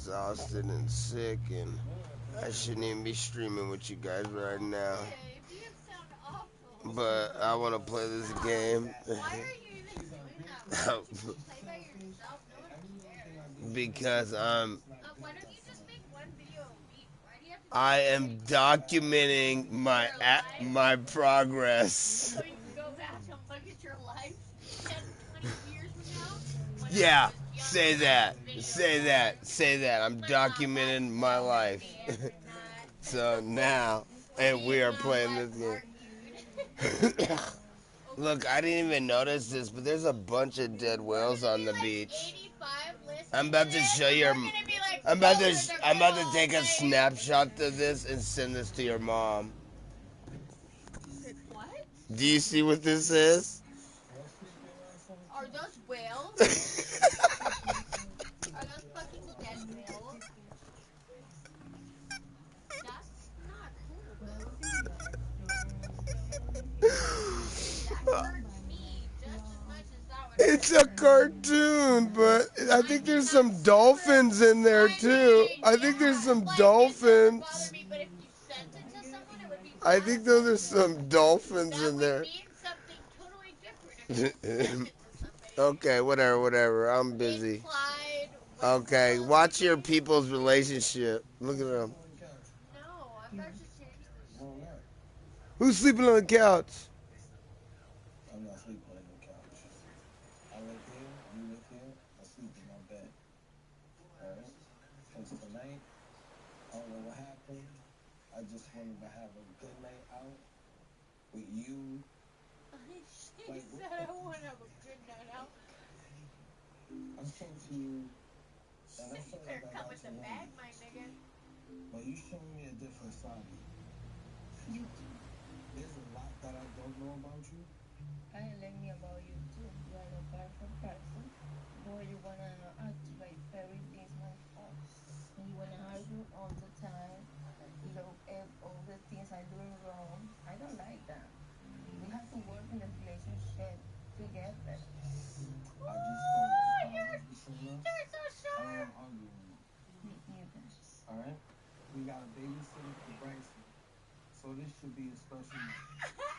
exhausted and sick, and I shouldn't even be streaming with you guys right now. Okay, you sound awful. But I want to play this game. Why are you even doing that? Why don't you just play by yourself? No one cares. Because Why don't you just make one video a week? Why do you have to do I it am documenting your life? my progress. So you can go back and look at your life 10, 20 years from now when I Yeah, was young say and I that. made videos Say all that. the Say that. I'm time. My life documenting my will life. be every So night. now, Me and we and are my playing wife this argued. game. Look, I didn't even notice this, but there's a bunch of dead We're whales gonna on be the like beach. 85 I'm listening to about to this, show and you. we're gonna be like, I'm about to. those are the I'm good about to old take a days. snapshot of this and send this to your mom. What? Do you see what this is? Are those whales? Are those fucking dead whales? That's not cool. That hurts me just as much as that would hurt It's a her. cartoon, but I I think mean, there's that's some super. dolphins in there I too. mean, I think there's yeah, some like it doesn't bother dolphins. me, but if you sent it to someone, it would be I bad think those are offensive. some dolphins That in would there. mean something totally different if you sent it to somebody. Okay, whatever. I'm busy. Implied Okay, racial watch your innuendo. people's relationship. Look at them. No, I'm about to change this shit. Who's sleeping on the couch? I'm not sleeping on the couch. I live here, you live here, I sleep in my bed. Alright? Because tonight, I don't know what happened. I just wanted to have a good night out with you. She Like, said I want to have a good night out. I came to you, and I You felt like better I come got with to the know bag, you. my nigga. But you showed me a different side of you. There's a lot that I don't know about you. And let me about you too. You are a perfect person. Boy, you wanna act like everything's my fault. And you wanna argue all the time. Look at all the things I'm doing wrong. I don't like that. We have to work in the relationship together. I just don't want Ooh, you're problems between us. so I don't sharp. want arguing. Me either. Alright? We got a babysitter for Bryson. So this should be a special night.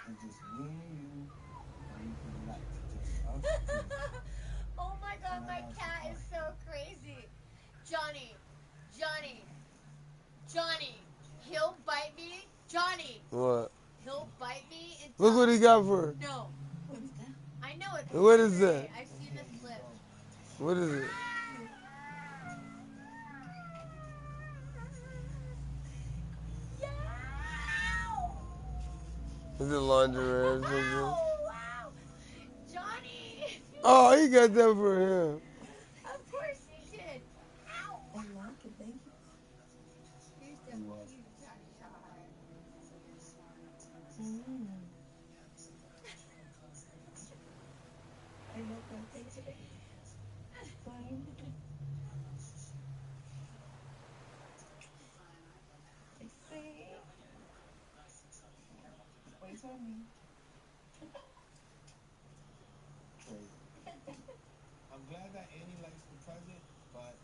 It's just me and you, and we can relax. Just us two. Oh my god, And I my got cat some is fun. so crazy. Johnny, Johnny, Johnny, he'll bite me. Johnny, What? he'll bite me and Look what he got for her. No, What's that? I know it's What is lingerie. that? I've seen the clip. What is it? Yeah! Is it lingerie or something? Wow! Johnny! Oh, he got that for him. Of course he did. Ow! I like it, thank you. Here's the You what? cute Johnny shot. I love that thing today. Fine. I see. Wait for me. Crazy. I'm glad that Annie likes the present, but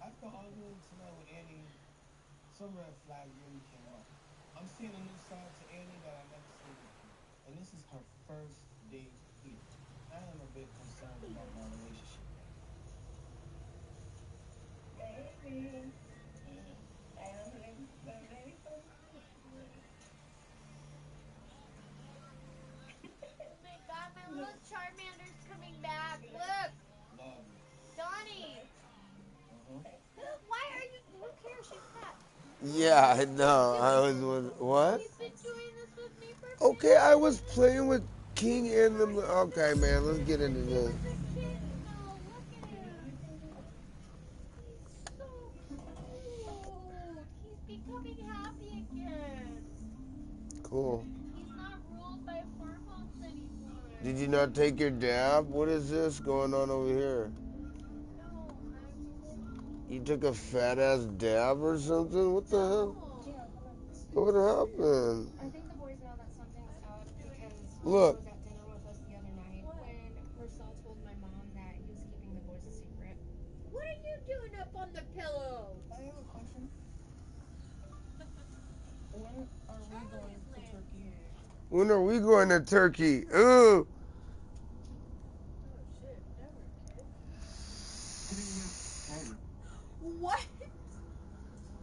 after arguing tonight with Annie, some red flags really came up. I'm seeing a new side to Annie that I never seen before. And this is her first date here. I am a bit concerned about my relationship right now. Baby. I am ready for Oh my god, my little Charmander's coming back. Look! Love it. Donnie! Why are you. Who cares? She's fat. Yeah, I know. I was what? You've been doing this with me for Okay, I was 15 playing with King and them. Okay, man, let's get into He this. was a kitten though. Look at him. He's so cute. He's becoming happy again. Cool. He's not ruled by hormones anymore. Did you not take your dab? What is this going on over here? No, You took a fat ass dab or something? What the hell? no. What happened? I think the boys know that something's up because Look. Purcell was at dinner with us the other night when Purcell told my mom that he was keeping the boys a secret. What are you doing up on the pillow? When are we going to Turkey? Ooh. Oh shit, never, kid. What?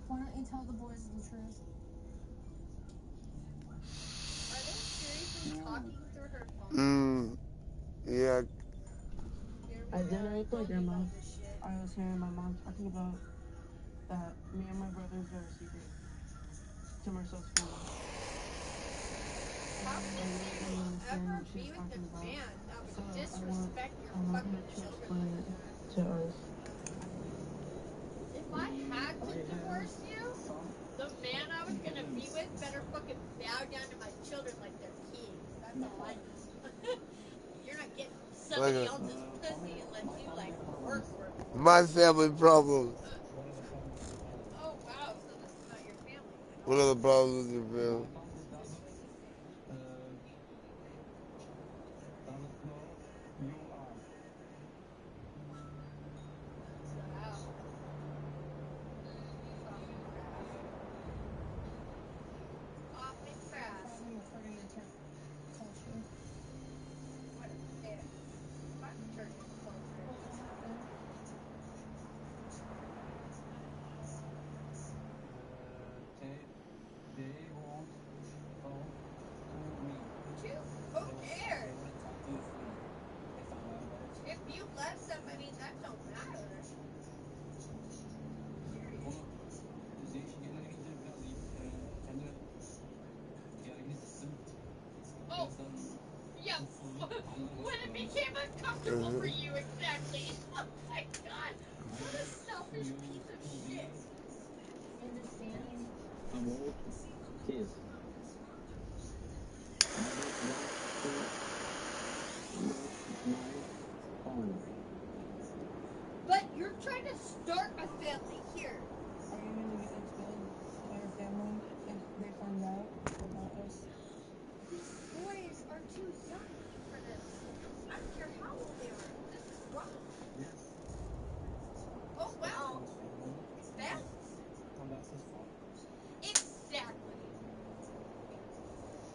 Why don't you tell the boys the truth? Are they seriously talking through her phone? Yeah. Here we At go. dinner with my Told you grandma, about this shit. I was hearing my mom talking about that me and my brothers are a secret to Marcel's family. How I can really you didn't understand ever what she be was with a talking about, man that so would I disrespect your want her fucking to children explain like it that? to us. If I had to divorce you, the man I was gonna be with better fucking bow down to my children like they're kings. That's all I know. You're not getting somebody Like else's pussy unless you like work for it. my family problems. Oh wow, so this is about your family. What are the problems with your family? Wow. Coffee craft. Coffee craft. Problem with hurting your culture. What a bitch. Fuck Turkish culture. What will happen? Who cares? If you love somebody, that don't matter. Period. Oh, yeah. When it became uncomfortable for you, exactly. Oh my god. What a selfish piece of shit. Understand? But you're trying to start a family here. Are you gonna get expelled by your family if they find out about us? These boys are too young for this. I don't care how old they are. This is wrong. Oh wow. Expand? Exactly.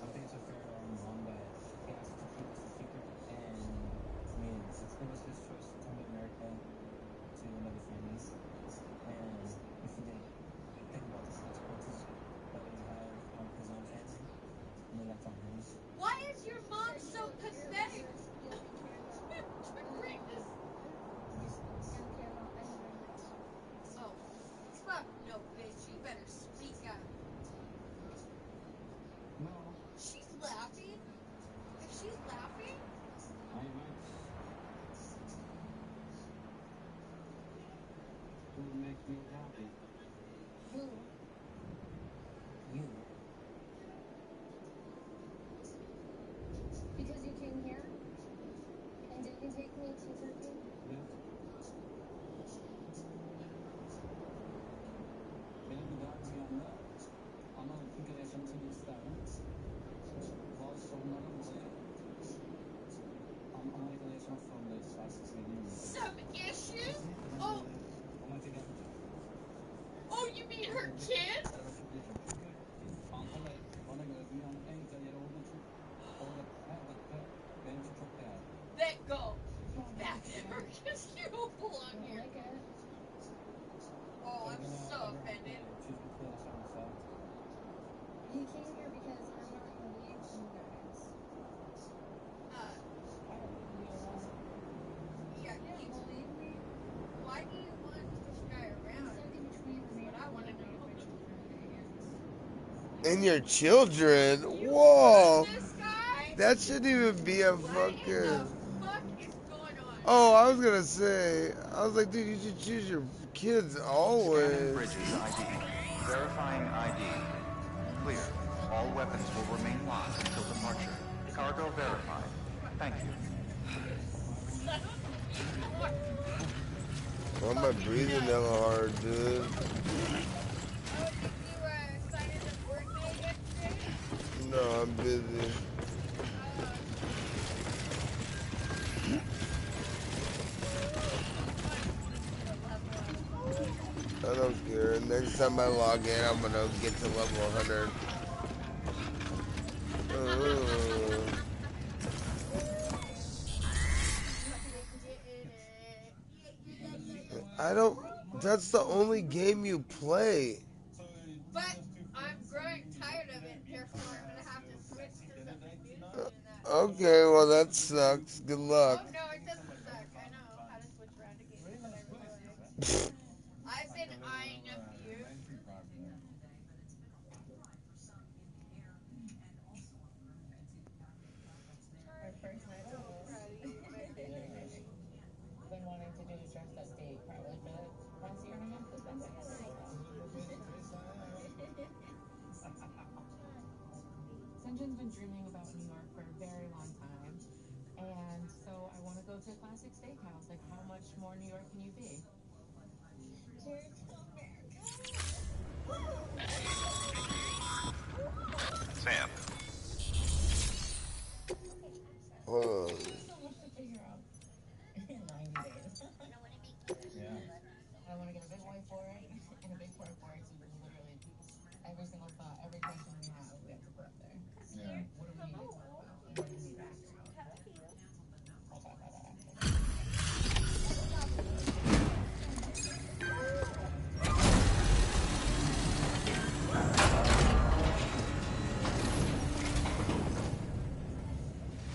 I think it's a fair mom that he asked to keep this a secret, and I mean, it was his choice to come to America to another family, and if he didn't think about the consequences that it would have on his own family, I mean, that's on him. Why is your mom so pathetic? To bring this. Don't care about anybody else. Oh, fuck no, bitch. You better speak up. No, She's laughing. If she's laughing, I might. Who would make me happy? Who? You. Because you came here? And didn't take me to Turkey? Yeah. Benim bir daha rüyamda ana ülke yaşantını isterdim. Bazı sorunlardan dolayı Amerika'da yaşamak zorundayız artık dediğim gibi. some issues? Oh, oh, you mean her kid? Çünkü Antalya bana göre dünyanın en güzel yeri olduğu için orada her dakika benim için çok değerli. Then go back there because you don't belong Don't here. like it. Oh, I'm so offended. Çocukla yaşamışsa He came here because I'm not gonna leave you guys. Yeah, Yeah, you, believe me. why do you want this guy around? He's in between me What I want to know. And your children? You Whoa. love this guy? That shouldn't even be a What in the fucking. fuck is going on? Oh, I was gonna say. I was like, dude, you should choose your kids Scanning always. bridges ID. Verifying ID. Clear. All weapons will remain locked until departure. Cargo verified. Thank you. Why am I breathing hella hard, dude? Oh, did you sign in a birthday yesterday? No, I'm busy. I don't care. Next time I log in, I'm gonna get to level 100. I don't. That's the only game you play. But I'm growing tired of it, therefore I'm gonna have to switch to something new to do that. Okay, well that sucks. Good luck. Oh no, it doesn't suck. I know how to switch around to games that I really like. I've been eyeing a few. Our first night So of house. proud of you, my baby. Been wanting to do just that date probably for the past year and a half. But that's okay. We're almost home. Sunjin's been dreaming about New York for a very long time. And so I want to go to a classic steakhouse. Like, how much more New York can you be? Cheers to America. Sam, Hold on. There's so much to figure out in 90 days. Yeah. I want to get a big whiteboard and a big corkboard so literally every single thought, every question we have, we have to put up there. Yeah. What do we need to talk about? And what do we need to ask about? I'll talk about that after.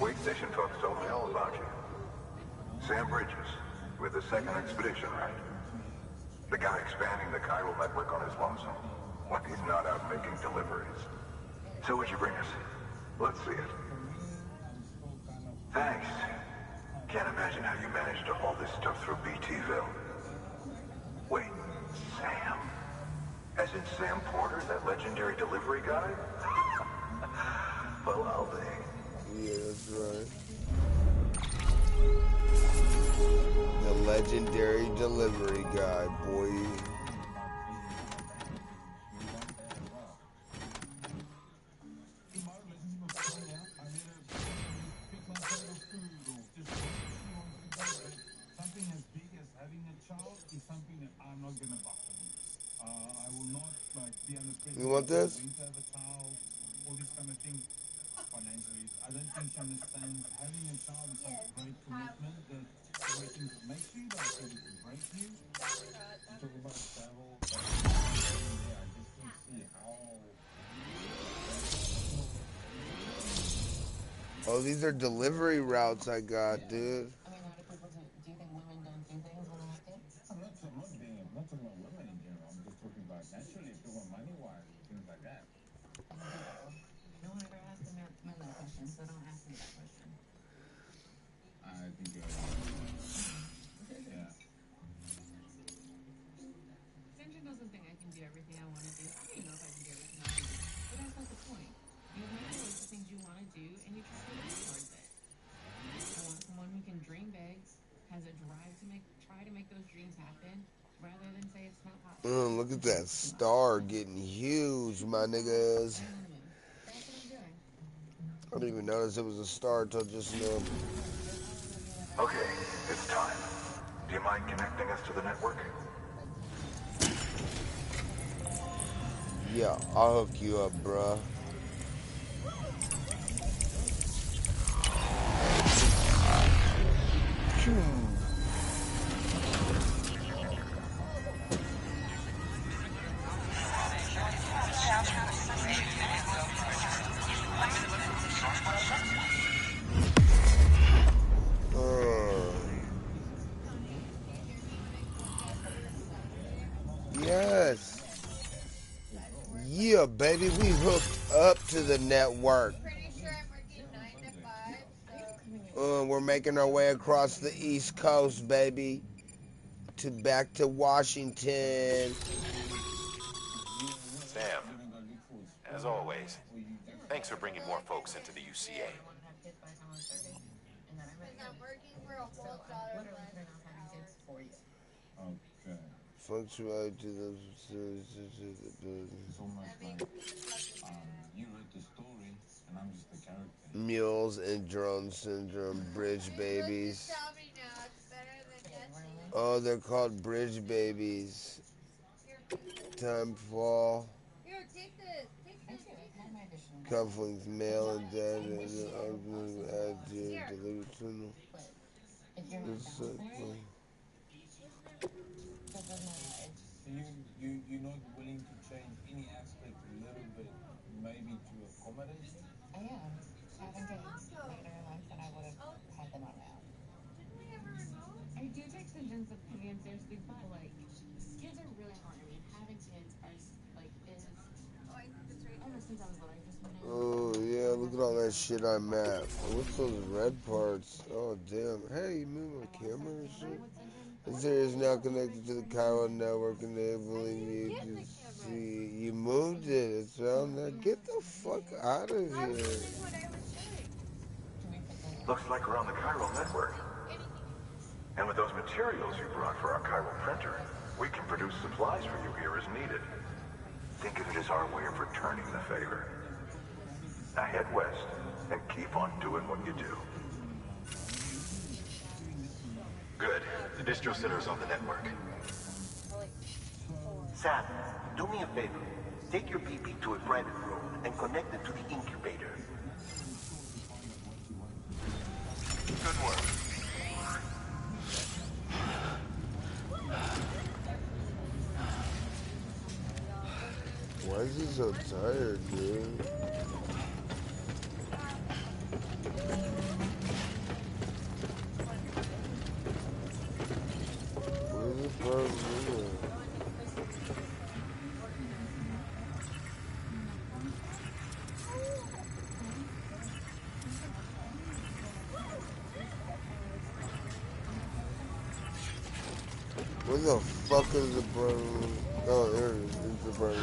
Wait station folks told me all about you. Sam Bridges, with the second expedition, right? The guy expanding the chiral network on his lonesome. When he's not out making deliveries. So what'd you bring us? Let's see it. Thanks. Can't imagine how you managed to haul this stuff through BTville. Wait, Sam? As in Sam Porter, that legendary delivery guy? Well, I'll be. Yeah, that's right. The legendary delivery guy, boy. Something as big as having a child is something that I'm not gonna buckle. I will not be under pressure. You want this? To have a child, all these kind of things. Financially, I don't think she understands having a child is such a great commitment that everything makes you, but I think it can break you. Talk about travel. I just don't see how. Oh, these are delivery routes I got, dude. I mean, a lot of people do you think women don't do things when they have kids? I'm not talking about women in general. I'm just talking about naturally, if you want money-wise, things like that. No one ever asked men that question, so don't ask me that question. I think you're right. Yeah. Sunjin doesn't think I can do everything I want to do. I don't know if I can do everything I want to do. But that's not the point. You make a list of things you want to do, and you try to work towards it. I want someone who can dream big, has a drive to try to make those dreams happen, rather than say it's not possible. Look at that star getting huge, my niggas. That's what I'm doing. I didn't even notice it was a star until just now. Okay, it's time. Do you mind connecting us to the network? Yeah, I'll hook you up, bruh. Yes. Yeah, baby, we hooked up to the network. Pretty sure I'm working 9 to 5, so We're making our way across the East Coast, baby, to back to Washington. Sam, as always, thanks for bringing more folks into the UCA. I want to have kids by the time I'm 30, and then I'm because ready. I'm working for a So whole I'm dollar literally less putting off per having hour. kids for you. Okay. Fluctuate to the So much That makes like, me fucking mad. you wrote the story, and I'm just the character. mules and drone syndrome, bridge You're supposed babies. to tell me now. It's better than Really? guessing. Oh, they're called bridge babies. Here, take this. Time fall. Here, take this. Take I Cufflinks, male and dead, and an ugly add to your delivery tunnel. It's so funny. So you're not willing to change any aspect a little bit, maybe to accommodate him? Didn't we ever know? I do take suggestions opinions seriously, but like kids are really hard. I mean, having kids are like is Oh, I think it's right ever there. since I was little, I just know Oh yeah, look at all that shit on map. What's those red parts? Oh damn. Hey, you move my camera and shit? This area is now connected to the Chiral network, enabling you to see. You moved it. It's around there. Get the fuck out of I was here. doing what I was doing. Looks like we're on the chiral network. And with those materials you brought for our chiral printer, we can produce supplies for you here as needed. Think of it as our way of returning the favor. Now head west and keep on doing what you do. Good. The distro center's on the network. Sam, do me a favor. Take your BB to a private room and connect it to the incubator. Good work. Why is he so tired, dude? Where's the problem? Where the fuck is the brother? Oh, there it is. It's the brother.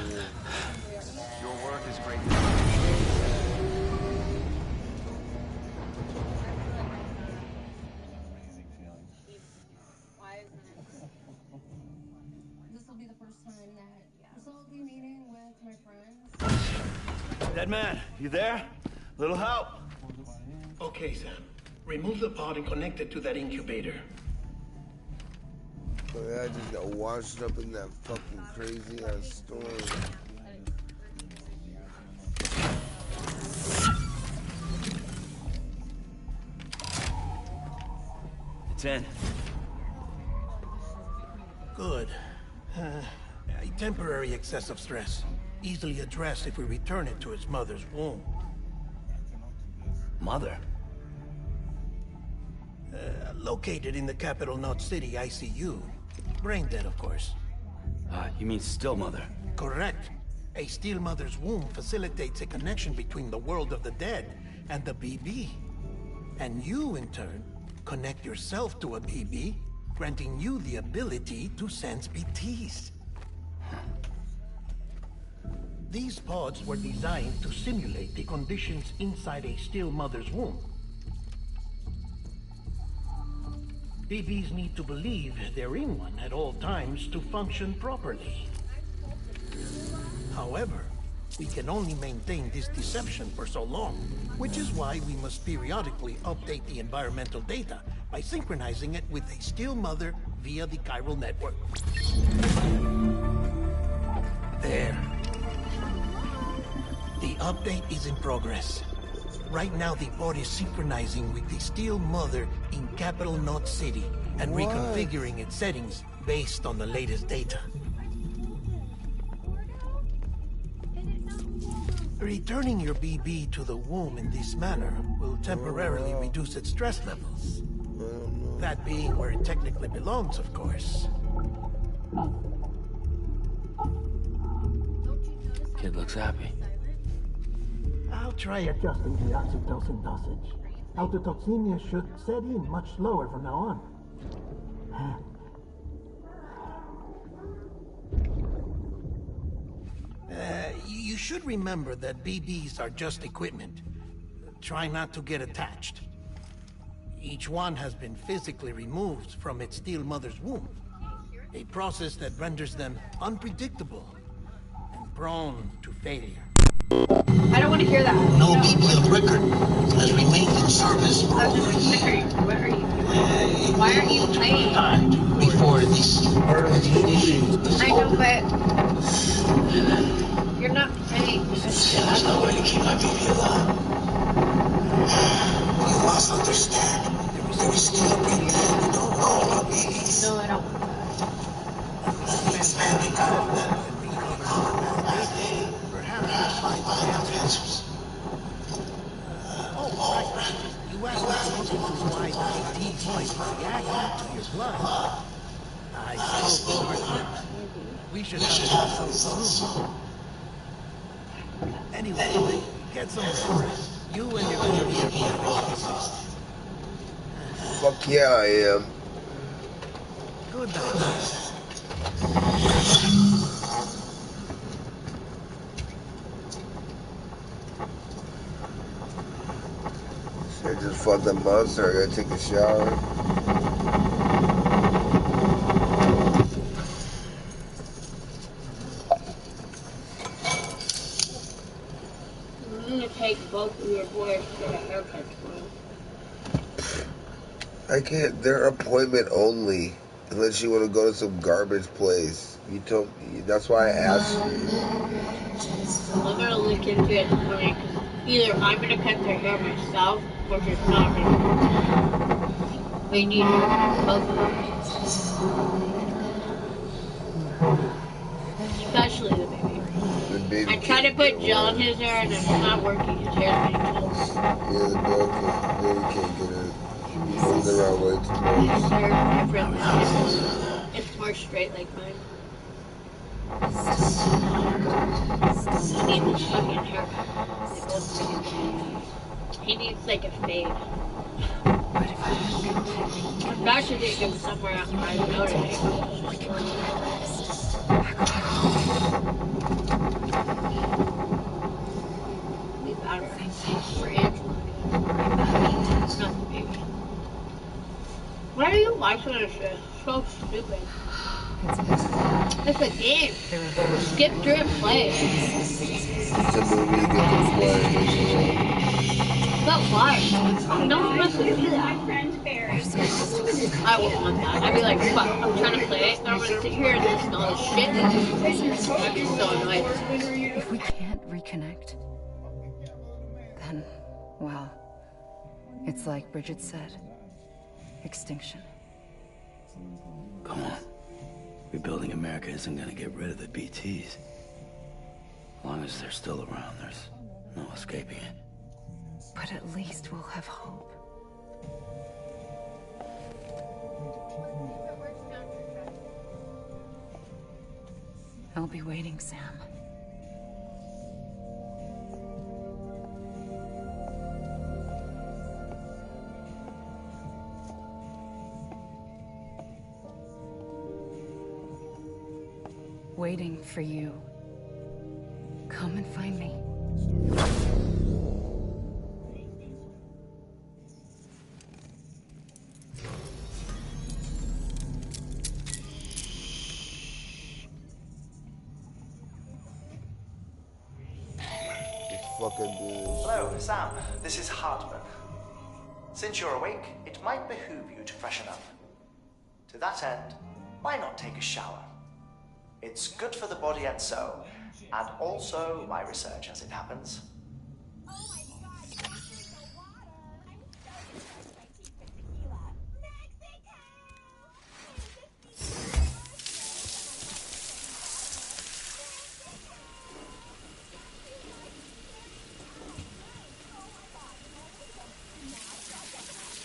Your work is great. Why isn't it? This will be the first time that this will be meeting with my friends. Dead man, you there? Little help? Okay, Sam. Remove the pod and connect it to that incubator. So yeah, I just got washed up in that fucking crazy ass storm. It's in. Good. A temporary excessive stress. Easily addressed if we return it to its mother's womb. Mother? Located in the capital Knot City ICU. Brain dead, of course. You mean still mother? Correct. A still mother's womb facilitates a connection between the world of the dead and the BB. And you, in turn, connect yourself to a BB, granting you the ability to sense BTs. These pods were designed to simulate the conditions inside a still mother's womb. BBs need to believe they're in one at all times to function properly. However, we can only maintain this deception for so long, which is why we must periodically update the environmental data by synchronizing it with a still mother via the chiral network. There. The update is in progress. Right now, the pod is synchronizing with the still mother in capital Knot City and reconfiguring its settings based on the latest data. Returning your BB to the womb in this manner will temporarily reduce its stress levels. That being where it technically belongs, of course. Kid looks happy. I'll try adjusting the oxytocin dosage. Autotoxemia should set in much slower from now on. You should remember that BBs are just equipment. Try not to get attached. Each one has been physically removed from its still mother's womb. A process that renders them unpredictable and prone to failure. I don't want to hear that. No BB of record has remained in service for over a year. What are you doing? Why aren't you playing? Time before this early initiation. I know, but you're not playing. There's no way to keep my baby alive. You must understand. There is still a big man who don't know about babies. No, I don't. Expanding out and recover the past data, perhaps we'll find some answers. Oh, right. You asked me to look into why the BTs might be reacting to your blood. I spoke with our clerk. We should have the results soon. Anyway, get some rest. You and your baby are perfectly fixed. Fuck yeah, I am. Good night. I just fought the monster. I gotta take a shower. I'm gonna take both of your boys to the haircut tomorrow. I can't. They're appointment only. Unless you want to go to some garbage place. You told me. That's why I asked you. I'm gonna look into it tomorrow. Either I'm gonna cut their hair myself, or just not gonna. We need both of them. Especially the baby. The baby I tried to put gel in his hair and it's not working. His hair's getting cold. Yeah, the baby can't get it. He's moving around way too much. His hair's different. It's more straight like mine. He needs a fucking haircut. He needs like a fade. I'm about to take him somewhere else. I know today. For Angela. Not the baby. Why are you watching this shit? So stupid. It's a game. Skip through and play. It's a movie to get to play. But why? No one wants to do that. I wouldn't want that. I'd be like, fuck, I'm trying to play it, and I'm gonna sit here and listen to all this shit. I'd be so annoyed. If we can't reconnect, then, well, it's like Bridget said. Extinction. Come on. Rebuilding America isn't gonna get rid of the BTs. As long as they're still around, there's no escaping it. But at least we'll have hope. I'll be waiting, Sam. Waiting for you. Come and find me. Hello, Sam. This is Hartman. Since you're awake, it might behoove you to freshen up. To that end, why not take a shower? It's good for the body and soul, and also my research as it happens.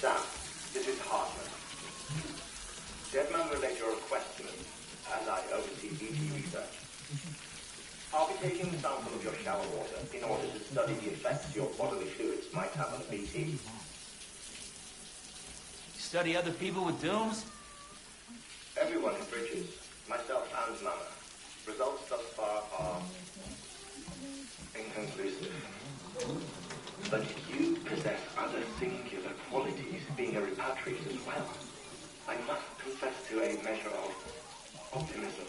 Sam, this is Hartman. Deadman relayed your request to me, as I oversee BT research. I'll be taking a sample of your shower water in order to study the effects your bodily fluids might have on the BT. You study other people with dooms? Everyone in Bridges, myself and Mama. Results thus far are inconclusive. But you possess other singular qualities, being a repatriate as well. I must confess to a measure of optimism.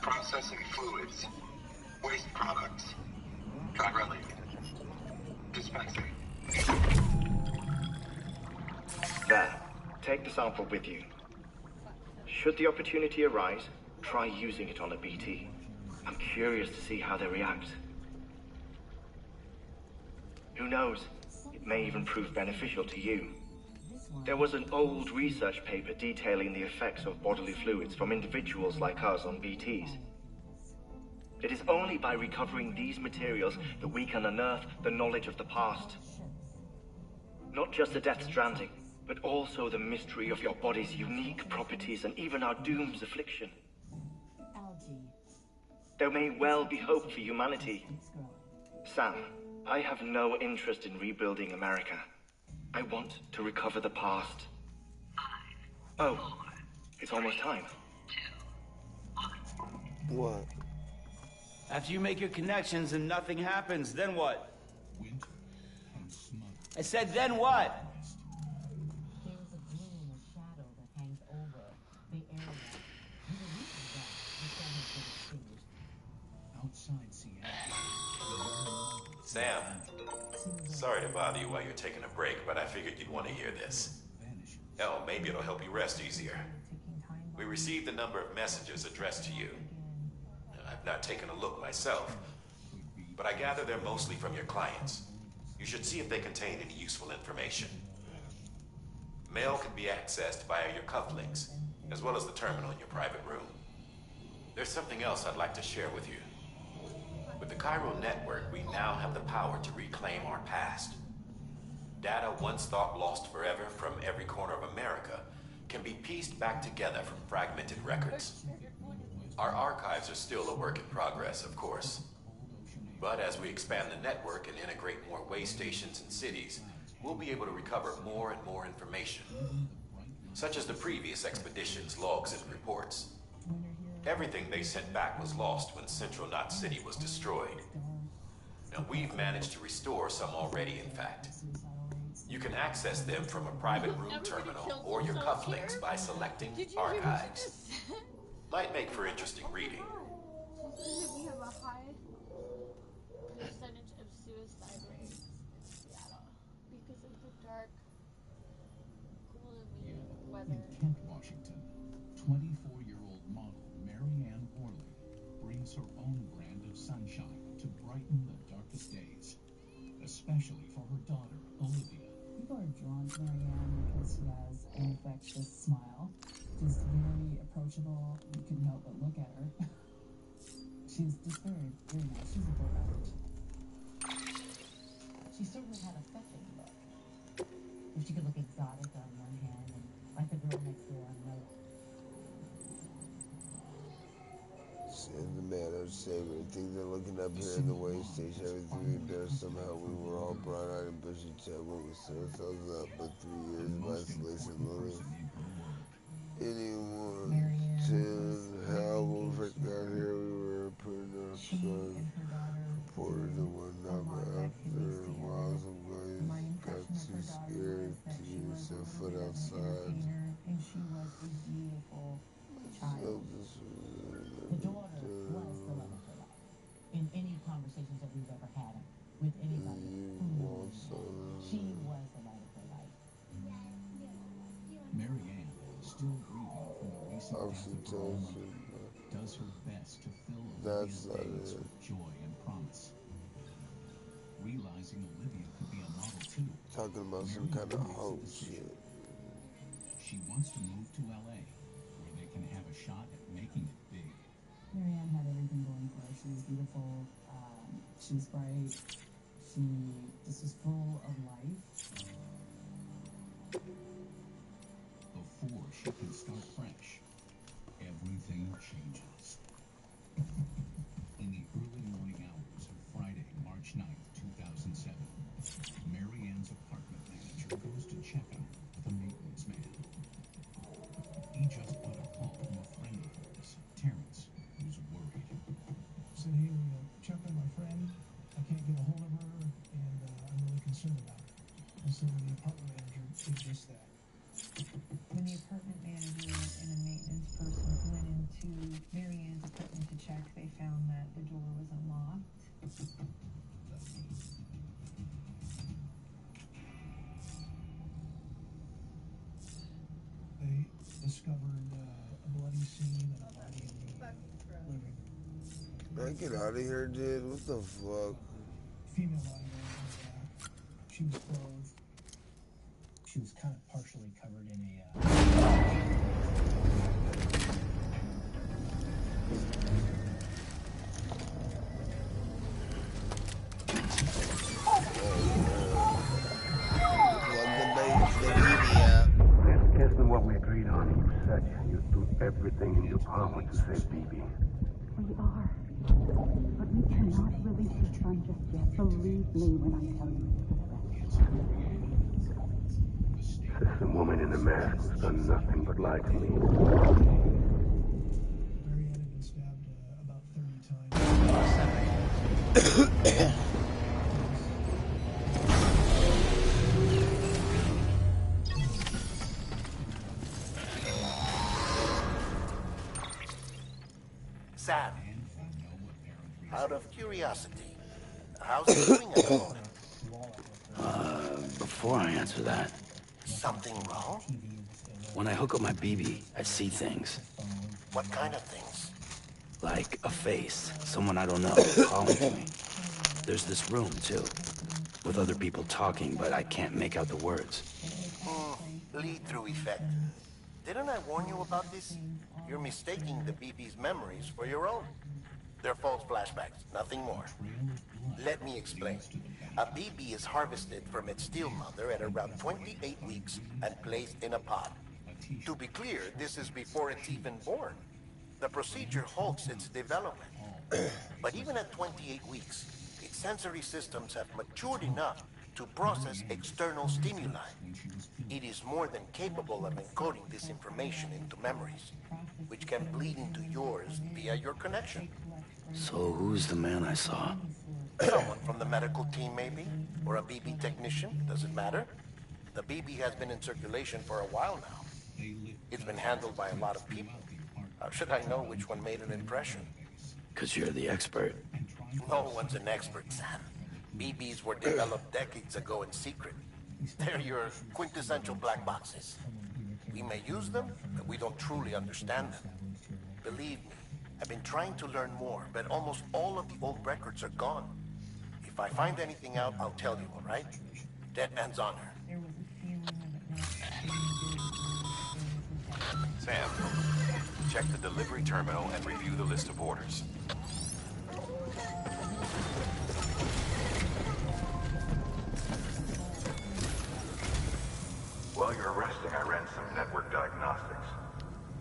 Processing fluids. Waste products. Directly. Dispensing. There. Take the sample with you. Should the opportunity arise, try using it on a BT. I'm curious to see how they react. Who knows? It may even prove beneficial to you. There was an old research paper detailing the effects of bodily fluids from individuals like us on BTs. It is only by recovering these materials that we can unearth the knowledge of the past. Not just the Death Stranding, but also the mystery of your body's unique properties and even our doom's affliction. There may well be hope for humanity. Sam, I have no interest in rebuilding America. I want to recover the past. Oh, it's almost time. What? After you make your connections and nothing happens, then what? I said, then what? There is a gloom, a shadow that hangs over the area. You were reaching that. The sun has been extinguished. Outside Seattle. Sam, sorry to bother you while you're taking a break, but I figured you'd want to hear this. Hell, maybe it'll help you rest easier. We received a number of messages addressed to you. I've not taken a look myself, but I gather they're mostly from your clients. You should see if they contain any useful information. Mail can be accessed via your cufflinks, as well as the terminal in your private room. There's something else I'd like to share with you. With the Chiral Network, we now have the power to reclaim our past. Data once thought lost forever from every corner of America can be pieced back together from fragmented records. Our archives are still a work in progress, of course. But as we expand the network and integrate more way stations and cities, we'll be able to recover more and more information, such as the previous expedition's logs and reports. Everything they sent back was lost when Central Knot City was destroyed. Now, we've managed to restore some already, in fact. You can access them from a private room terminal or your cufflinks by selecting Archives. Might make for interesting reading. We have a high percentage of suicide rates in Seattle because of the dark, gloomy weather. In Kent, Washington, 24-year-old model Marianne Worley brings her own brand of sunshine to brighten the darkest days, especially for her daughter, Olivia. People are drawn to Marianne because she has an infectious smile. She's very approachable. You couldn't help but look at her. She's just very, very nice. She's a delight. She certainly had a fetching look. If she could look exotic on one hand and like the girl next door on another. Send the man of Saber. Things are looking up here in the way station. Everything we did, somehow we were all bright-eyed and bushy tailed when we set ourselves up. But 3 years of isolation will anyone to how we got here. We were putting our son reporters and whatnot, but after a while some guys got too scared to set foot outside. And she was a beautiful child. The daughter was the love of her life. In any conversations that we've ever had with anybody, she was the light of her life. Marianne, still grieving from the recent death of her mother, does her best to fill Olivia's days with joy and promise. Realizing Olivia could be a model too, talking about some kind of hope shit. She wants to move to LA, where they can have a shot at making it big. Marianne had everything going for her. She was beautiful. She was bright. She just was full of life. Before she can start fresh, everything changes. In the early morning hours of Friday, March 9th, 2007, Marianne's apartment manager goes to check on her with a maintenance man. He just got a call from a friend of hers, Terrence, who's worried. Said, hey, checked on my friend. I can't get a hold of her, and I'm really concerned about her. And so the apartment manager did just that. When the apartment manager and a maintenance person went into Marianne's apartment to check, they found that the door was unlocked. They discovered a bloody scene and a body in the living room. Man, get out of here, dude. What the fuck? Female body in the back. She was clothed. She was kind of partially covered in a... Guess than what we agreed on. You said you'd do everything in your power to save BB. We are. But we cannot release your son just yet. Believe me when I tell you it's for the best. This woman in the mask has done nothing but lie to me. Marianne had been stabbed about 30 times. Sam, out of curiosity, how's he doing at the moment? Before I answer that, Something wrong? when I hook up my BB, I see things. What kind of things? Like a face, someone I don't know, calling to me. There's this room, too, with other people talking, but I can't make out the words. Lead-through effect. Didn't I warn you about this? You're mistaking the BB's memories for your own. They're false flashbacks, nothing more. Let me explain. A BB is harvested from its steel mother at around 28 weeks and placed in a pod. To be clear, this is before it's even born. The procedure halts its development. But even at 28 weeks, its sensory systems have matured enough to process external stimuli. It is more than capable of encoding this information into memories, which can bleed into yours via your connection. So who's the man I saw? Someone from the medical team, maybe? Or a BB technician, does it matter? The BB has been in circulation for a while now. It's been handled by a lot of people. How should I know which one made an impression? 'Cause you're the expert. No one's an expert, Sam. BBs were developed decades ago in secret. They're your quintessential black boxes. We may use them, but we don't truly understand them. Believe me, I've been trying to learn more, but almost all of the old records are gone. If I find anything out, I'll tell you, all right? Dead man's honor. Sam, check the delivery terminal and review the list of orders. While you're resting, I ran some network diagnostics.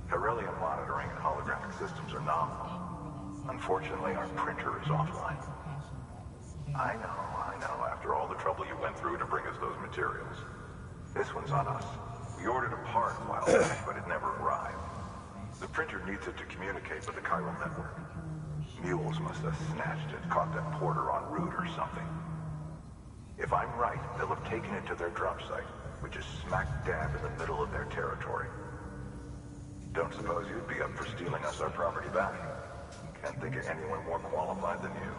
Beryllium monitoring and holographic systems are nominal. Unfortunately, our printer is offline. I know. After all the trouble you went through to bring us those materials. This one's on us. We ordered a part a while back, but it never arrived. The printer needs it to communicate with the chiral network. Mules must have snatched it, caught that porter en route or something. If I'm right, they'll have taken it to their drop site, which is smack dab in the middle of their territory. Don't suppose you'd be up for stealing us our property back? Can't think of anyone more qualified than you.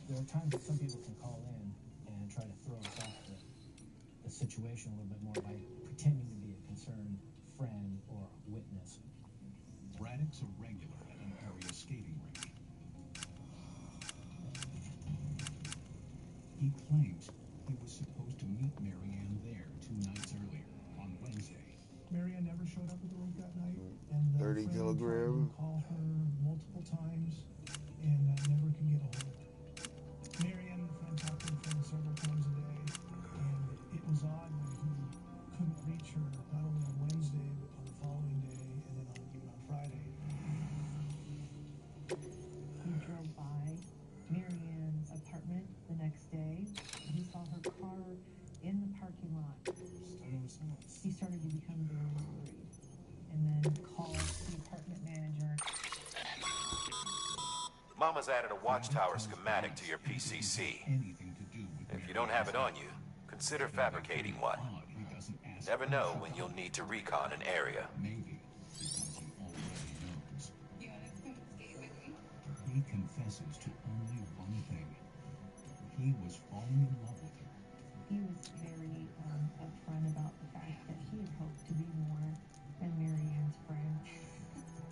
There are times that some people can call in and try to throw us off the situation a little bit more by pretending to be a concerned friend or witness. Braddock's a regular at an area skating rink. He claims he was supposed to meet Marianne there 2 nights earlier, on Wednesday. Marianne never showed up at the rink that night, and 30 kilogram. Called her multiple times and never could get a hold of her. Marianne and the friend talked to the friend several times a day, and it was odd when he couldn't reach her not only on Wednesday but on the following day, and then even on Friday. He drove by Marianne's apartment the next day. He saw her car in the parking lot. He started to become very worried, and then called the apartment manager. Mama's added a watchtower schematic to your PCC. If you don't have it on you, consider fabricating one. You never know when you'll need to recon an area. He confesses to only one thing. He was falling in love with her. He was very upfront about the fact that he had hoped to be more than Marianne's friend.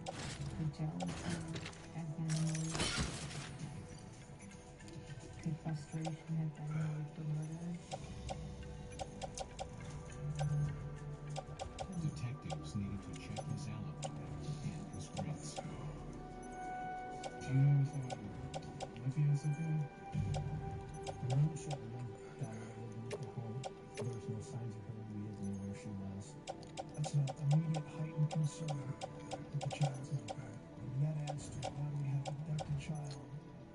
The jealousy Detectives needed to check his alibi and his threats. Do you know anything about Olivia or something? We're not sure when Donna lived in the home. There was no signs of her. We didn't know where she was. That's an immediate heightened concern that the child's not there. And that adds to now we have an abducted child.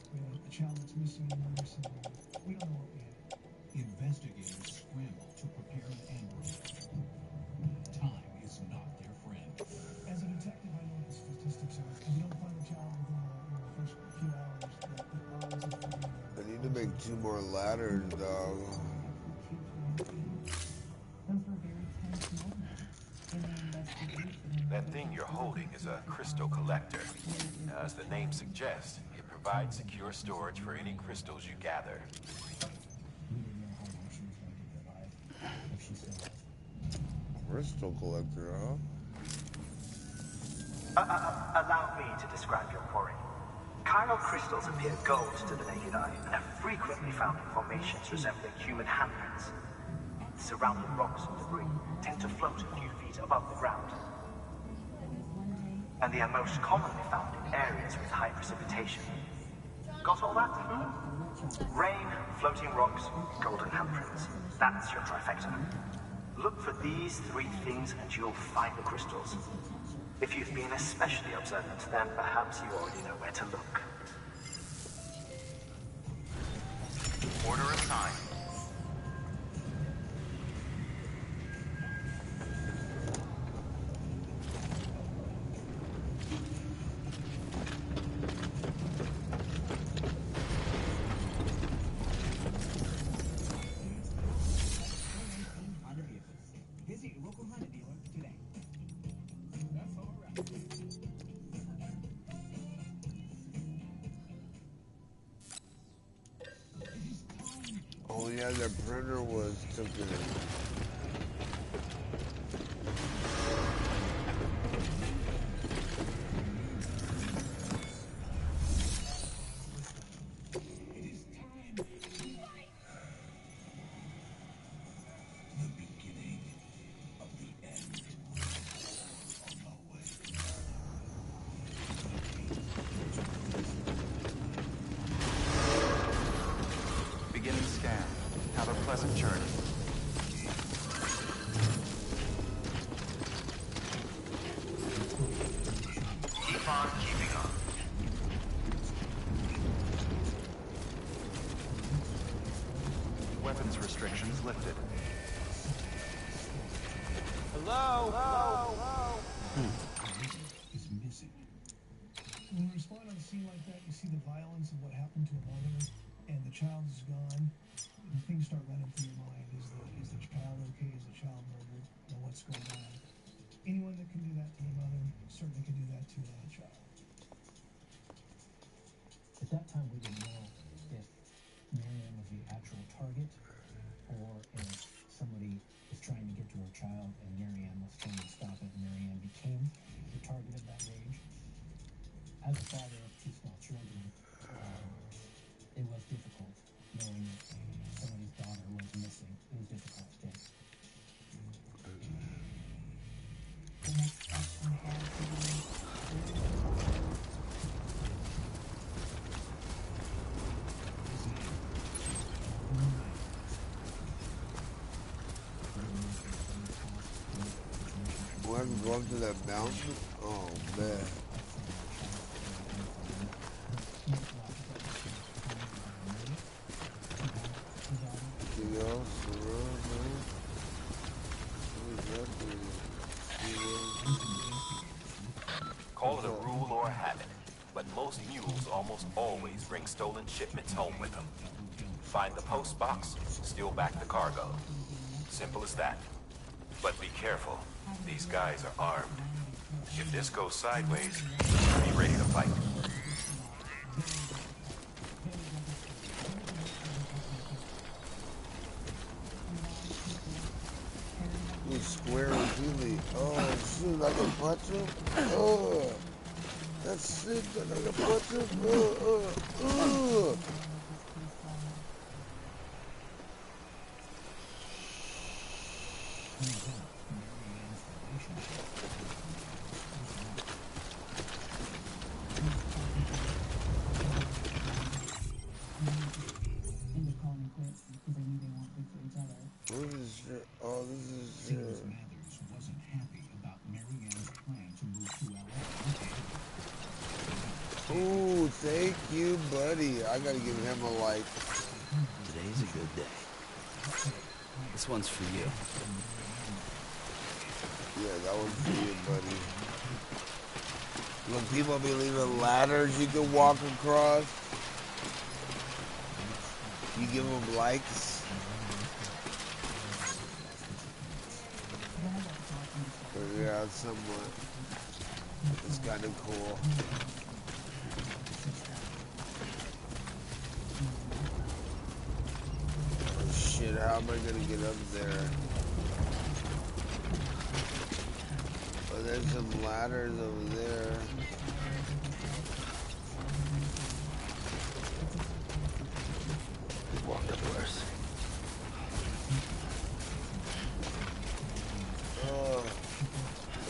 We have a child that's missing and murdered somewhere. We don't know what we have. Investigators scramble to prepare an ambush. Time is not their friend. As a detective, I know what the statistics are. If you don't find the child within the first few hours, the odds of finding them. I need to make 2 more ladders, dog. Those were very tense moments in the investigation. That thing you're holding is a crystal collector. As the name suggests, it provides secure storage for any crystals you gather. We didn't know how long she was going to be alive, if she still was. Crystal collector, huh? Allow me to describe your quarry. Chiral crystals appear gold to the naked eye and are frequently found in formations resembling human handprints. Surrounding rocks and debris tend to float a few feet above the ground. And they are most commonly found in areas with high precipitation. Got all that? Rain, floating rocks, golden handprints. That's your trifecta. Look for these 3 things and you'll find the crystals. If you've been especially observant, then perhaps you already know where to look. Order assigned. Visit your local Honda dealer today. That's all right. Oh yeah, the printer was taken. Beginning scan. Have a pleasant journey. Keep on keeping on. Weapons restrictions lifted. Hello? Is missing. When you respond on a scene like that, you see the violence of what happened to a mother, and the child is gone. And things start running through your mind. Is the child okay? Is the child murdered? And what's going on? Anyone that can do that to a mother certainly can do that to a child. At that time, we didn't know if Miriam was the actual target or if somebody was trying to get to her child and Miriam was trying to stop it and Miriam became the target of that rage. As a father of 2 small children, it was difficult knowing that somebody's daughter was missing. It was difficult to take. The next question What, go up to that mountain? Oh man. Anything else? Call it a rule or a habit, but most mules almost always bring stolen shipments home with them. Find the post box, steal back the cargo. Simple as that. But be careful. These guys are armed. If this goes sideways, be ready to fight. He's square easily. Oh shoot, I can punch him? Oh, that's sick, that I can punch him? End up calling it quits because they knew they weren't good for each other. What is it? Oh, this is Seems Mathers wasn't happy about Marianne's plan to move to LA. Oh, thank you, buddy. I gotta give him a like. Today's a good day. This one's for you. Yeah, that one's for you, buddy. Look, people be leaving ladders you can walk across. You give them likes. Yeah, somewhat. It's kind of cool. Oh shit, how am I gonna get up there? Oh, there's some ladders over there. Walked up worse. Oh,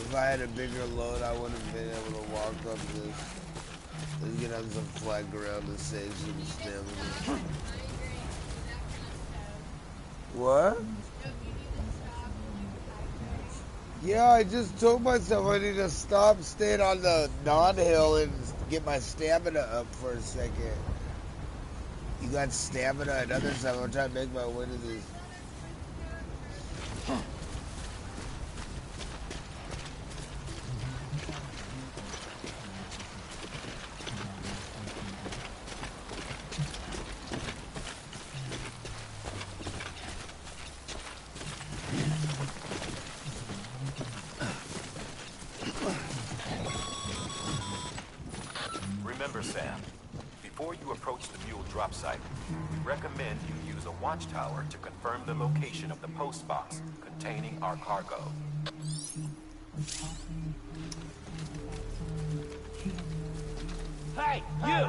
if I had a bigger load, I wouldn't have been able to walk up this. Let's get on some flat ground to save some stamina. What? Yeah, I just told myself I need to stop staying on the non-hill and get my stamina up for a second. You got stamina another time. I'm trying to make my way to this. Remember, Sam, before you approach the mule drop site, we recommend you use a watchtower to confirm the location of the post box containing our cargo. Hey, you!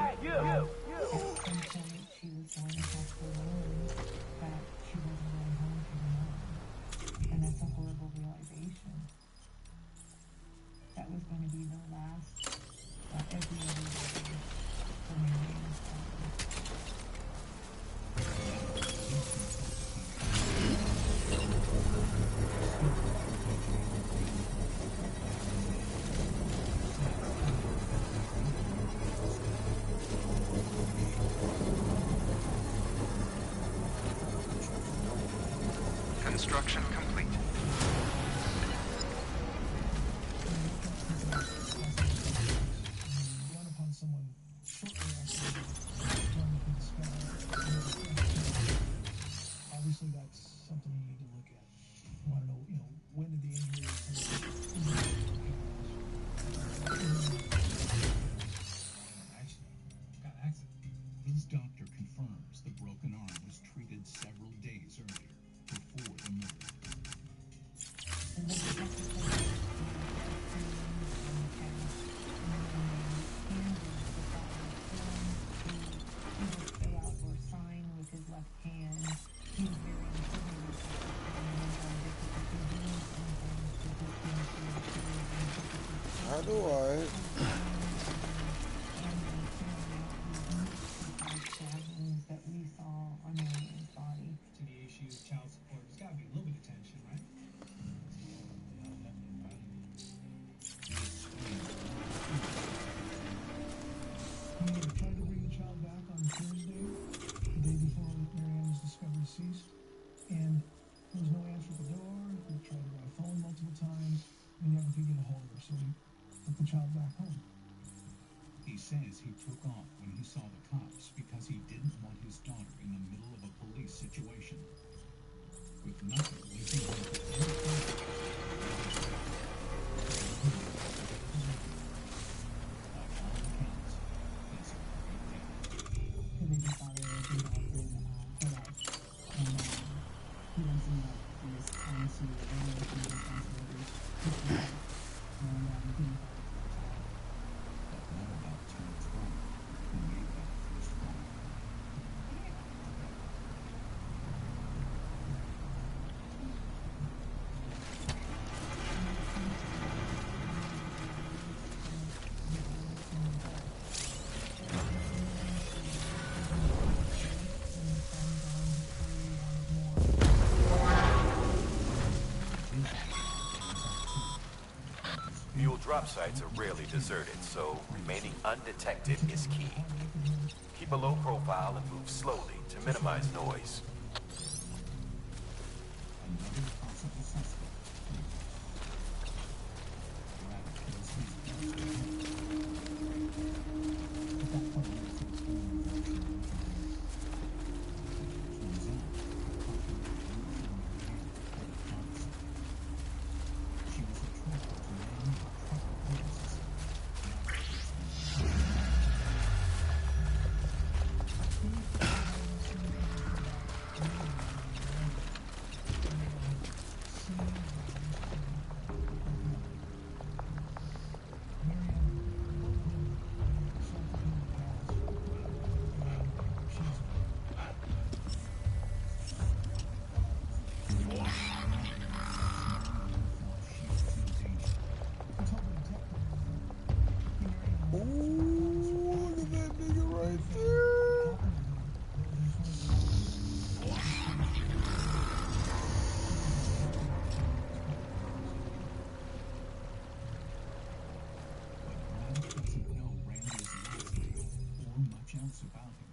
She was going to have to learn that she wasn't going home to her mom. And that's a horrible realization. That was going to be the last every other day for Marianne's father. Construction complete. Run upon someone shortly after going to the sky. Obviously, that's something you need to look at. You want to know, when did the injury His doctor confirms the broken arm was treated several days earlier, before the murder. How do I? That we saw on Marianne's body. To the issue of child support, there's got to be a little bit of tension, right? He had tried to bring the child back on Thursday, the day before Marianne was discovered deceased, and there was no answer at the door. He tried her by phone multiple times, and he never could get a hold of her, so he took the child back home. He says he took off when he saw the cops because he didn't want his daughter in the middle of a police situation. With nothing leading him to any contact. By all accounts, it's a great day. Because they just thought it was involved in put-outs, and he doesn't like this onto any of the responsibilities. And he But what about Terrence Brown, who made that first phone call? Mule drop sites are rarely deserted, so remaining undetected is key. Keep a low profile and move slowly to minimize noise. Another possible suspect. Rabbit kills his best opponent. At that point, Rabbit takes over the action of the game. Turns out, Parker was in Marianne quite promising. She was attracted to men with truck appearances. Look at that nigga right there. Rabbit doesn't know Randy's last name or much else about him.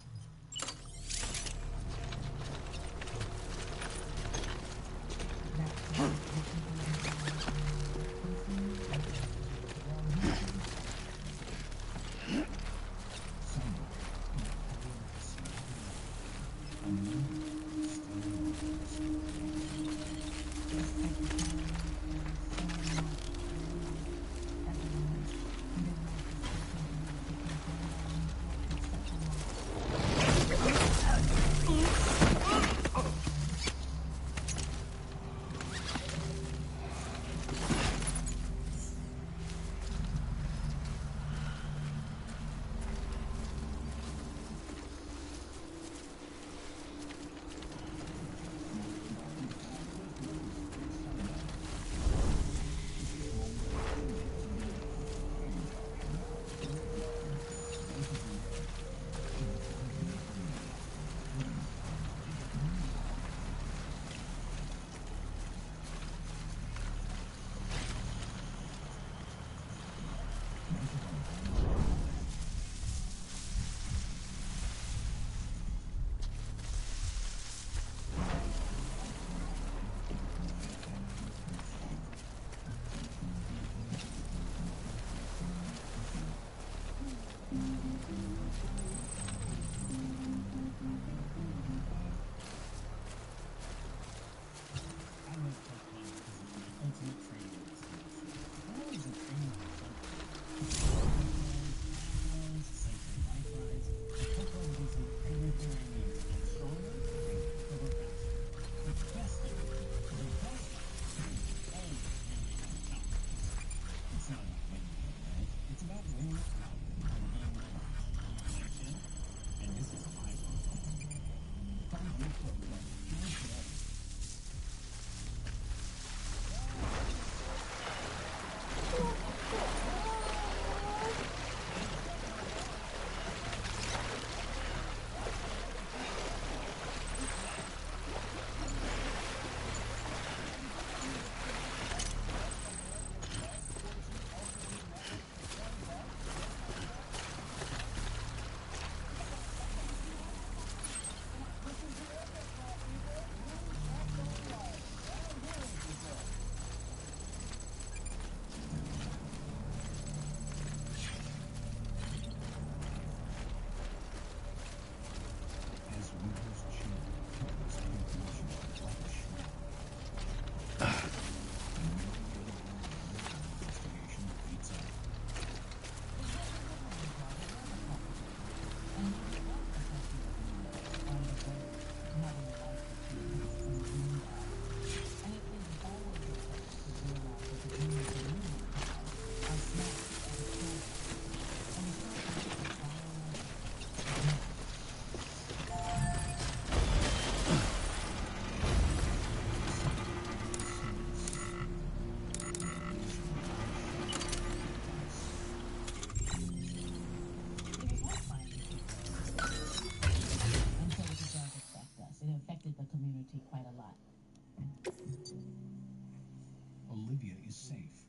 Olivia is safe,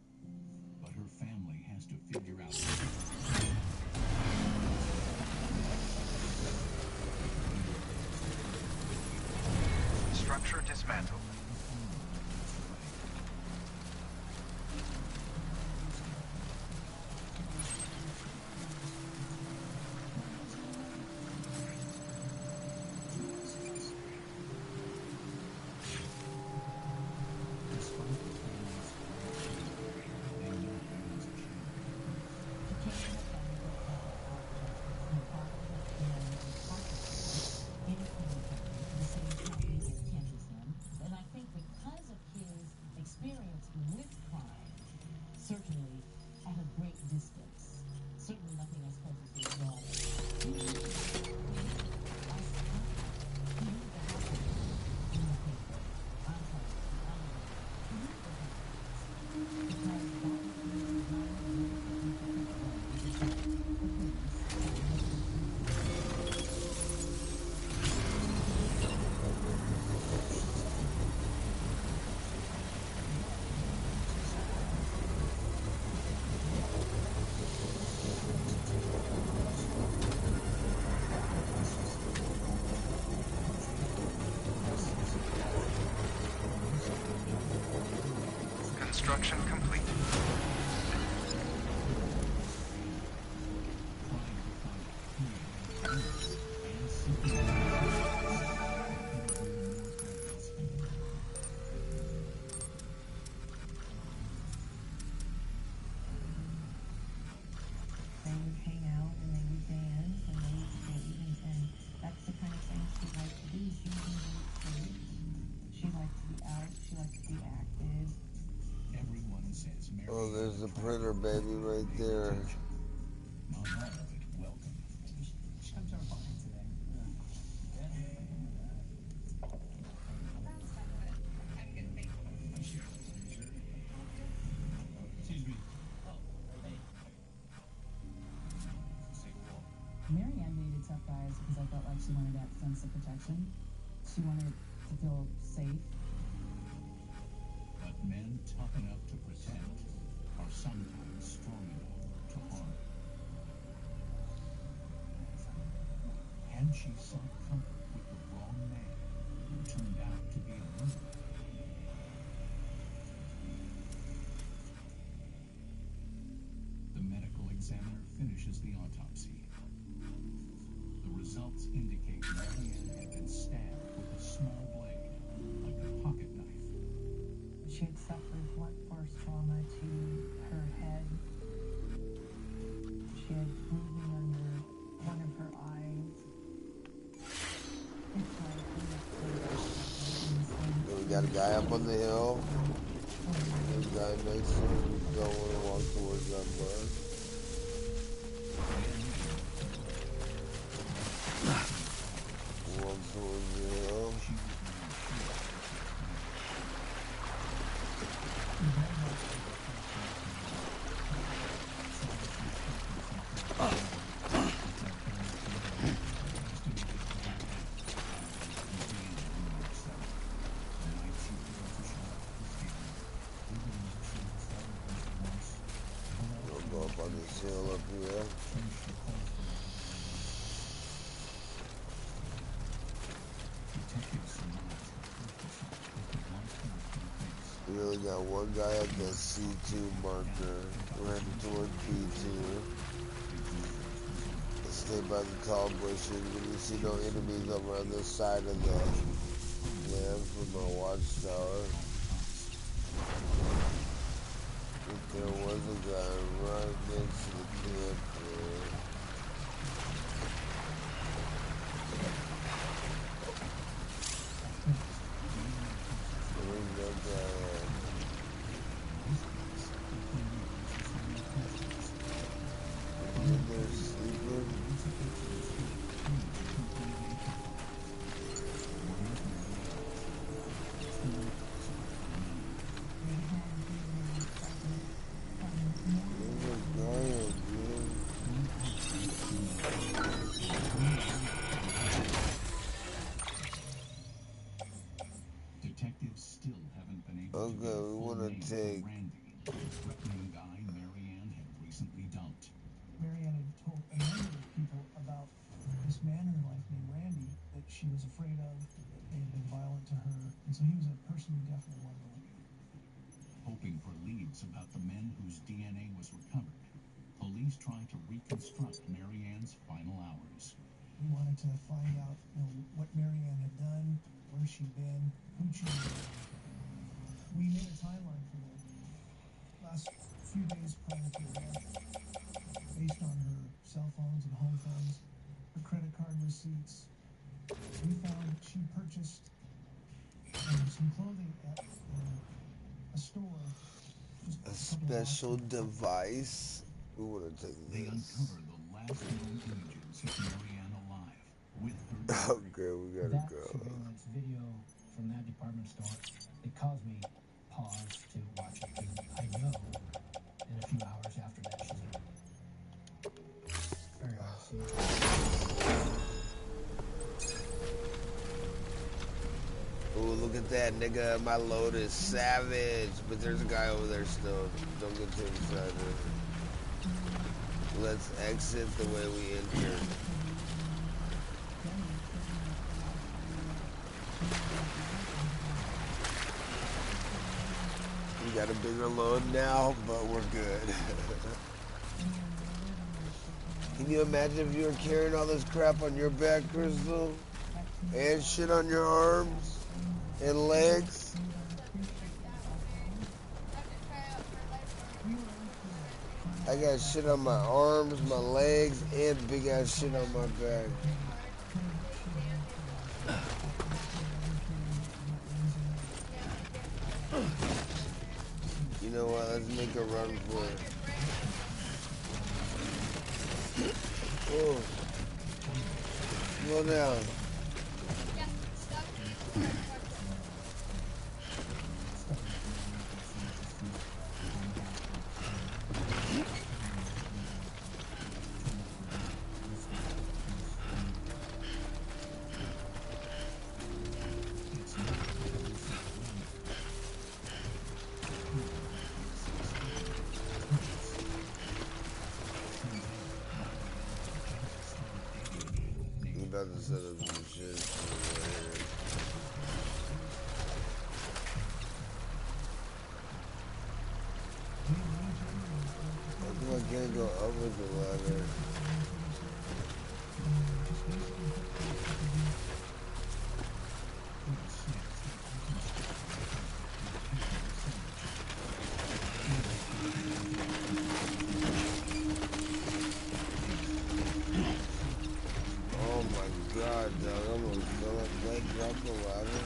but her family has to figure out. Structure dismantled. And I think because of his experience with crime, certainly at a great distance, certainly nothing as close as his daughter. Construction complete. They would hang out and they would dance and they would skate and that's the kind of thing she liked to do. She was in great shape. She liked to be out. She liked to be active. Everyone says Mary. Oh, there's the printer, baby, right there. Not all of it welcome. I'm so fine today. Excuse me. Oh, hey. Marianne made it tough, guys, because I felt like she wanted that sense of protection. She wanted to feel safe. But men tough enough to protect are sometimes strong enough to harm. Had she sought comfort with the wrong man who turned out to be a murderer? The medical examiner finishes the autopsy. The results indicate Marianne had been stabbed with a small blade, like a pocket knife. She had suffered blunt force trauma to her head. She had bruising under one of her eyes. We got a guy up on the hill. There's a guy next to him. Don't want to walk towards that bus. Walk towards the hill. I'll go up on this hill up here. We only got one guy at the C2 marker. We're heading toward P2. Stay by the tall bushes. When you see no enemies over on this side of the lamps with my watchtower. If there was a guy right next to the camp there. Where's that guy at? Is he in there sleeping? Detectives still haven't been able Okay, we want to take... threatening guy Marianne had told a number of people about this man in her life named Randy that she was afraid of. They had been violent to her, and so he was a person who definitely wanted to look at. Hoping for leads about the men whose DNA was recovered, police tried to reconstruct Marianne's final hours. We wanted to find out, what Marianne had done, where she'd been, who'd she been. We made a timeline for the last few days prior to her death, based on her cell phones and home phones, her credit card receipts. We found that she purchased some clothing at a store. A special device. We want to take They this. uncovered the last known images of Marianne alive with her. Okay, we gotta that go. Surveillance video from that department store, it caused me pause to watch it because I know in a few hours after that she's gonna. Very hard to see. Ooh, look at that, nigga. My load is savage. But there's a guy over there still. Don't get too excited. Let's exit the way we entered. We got a bigger load now, but we're good. Can you imagine if you were carrying all this crap on your back, Crystal? And shit on your arms and legs? I got shit on my arms, my legs, and big ass shit on my back. You know what? Let's make a run for it. Oh. Slow down. About to set up some shit. I think I can't go up with the ladder. Oh my god, dog. I'm gonna fill up that drop the ladder.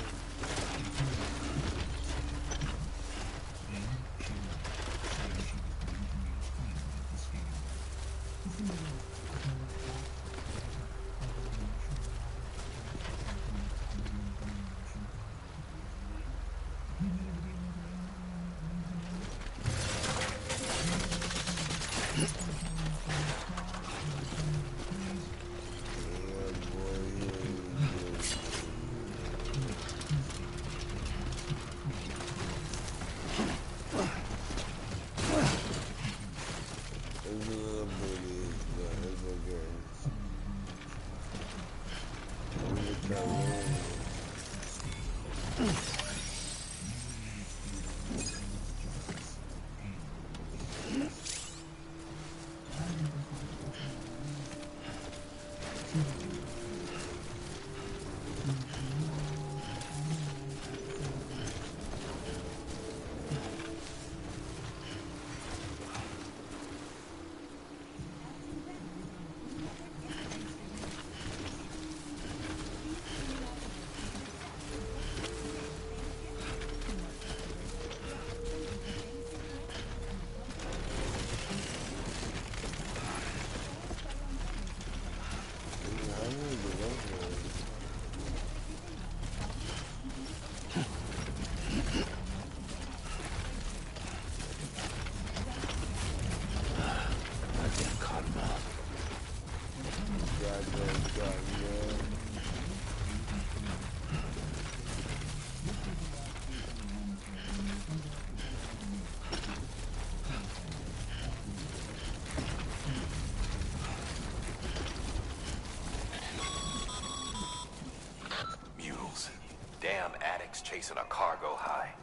chasing a cargo high.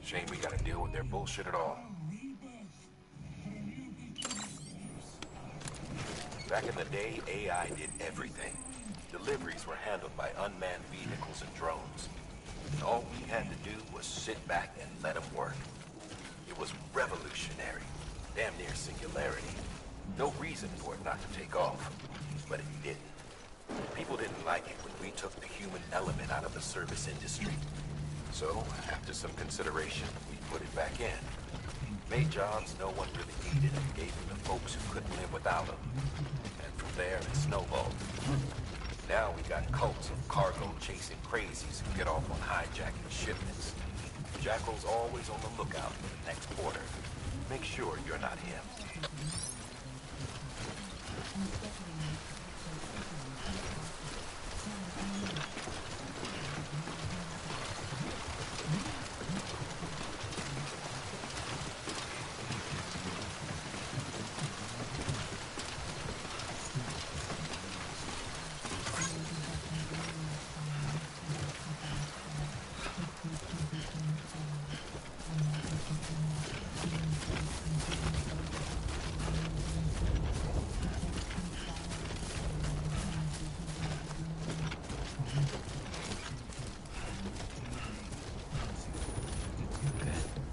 Shame we gotta deal with their bullshit at all. Back in the day, AI did everything. Deliveries were handled by unmanned vehicles and drones. And all we had to do was sit back and let them work. It was revolutionary. Damn near singularity. No reason for it not to take off. But it didn't. People didn't like it when we took the human element out of the service industry. So, after some consideration, we put it back in. Made jobs no one really needed and gave them to folks who couldn't live without them. And from there, it snowballed. Now we got cults of cargo-chasing crazies who get off on hijacking shipments. Jackal's always on the lookout for the next order. Make sure you're not him.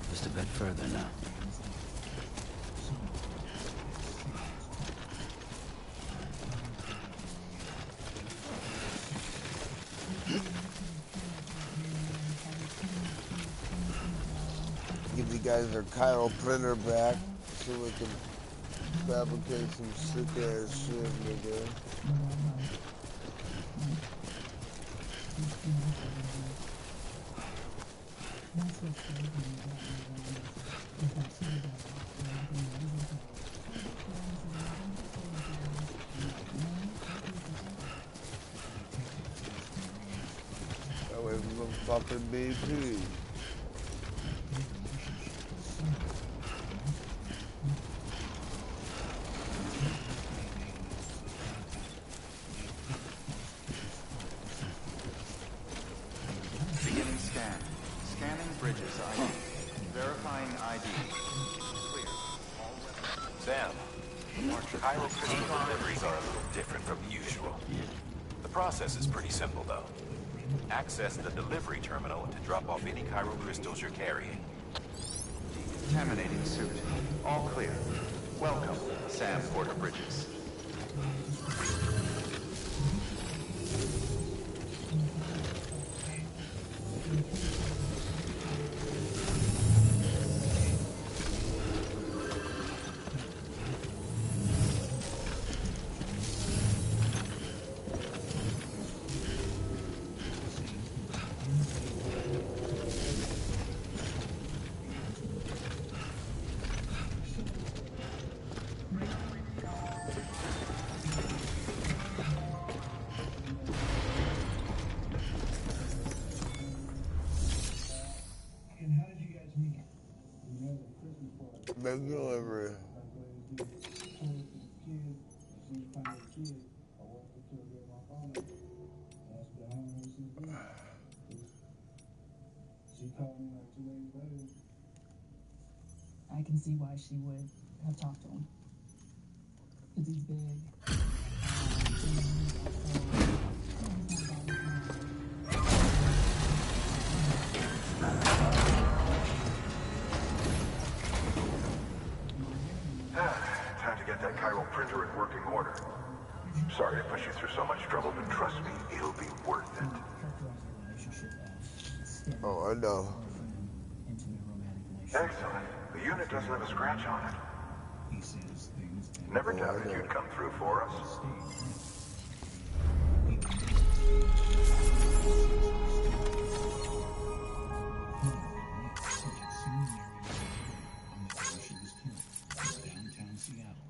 Just a bit further now. Give you guys their Chiral printer back so we can fabricate some sick ass shit, nigga. Away from the fucking BP. Beginning scan. Scanning bridges ID. Verifying ID. Clear. Sam, Chiral crystal deliveries are a little different from usual. The process is pretty simple, though. Access the delivery terminal to drop off any chiral crystals you're carrying. Decontaminating suit. All clear. Welcome, Sam Porter Bridges. Big delivery. I can see why she would have talked to him. Because he's big. Time to get that chiral printer in working order. Sorry to push you through so much trouble, but trust me, it'll be worth it. Oh, I know. Excellent. The unit doesn't have a scratch on it. Never doubted you'd come through for us. Downtown Seattle,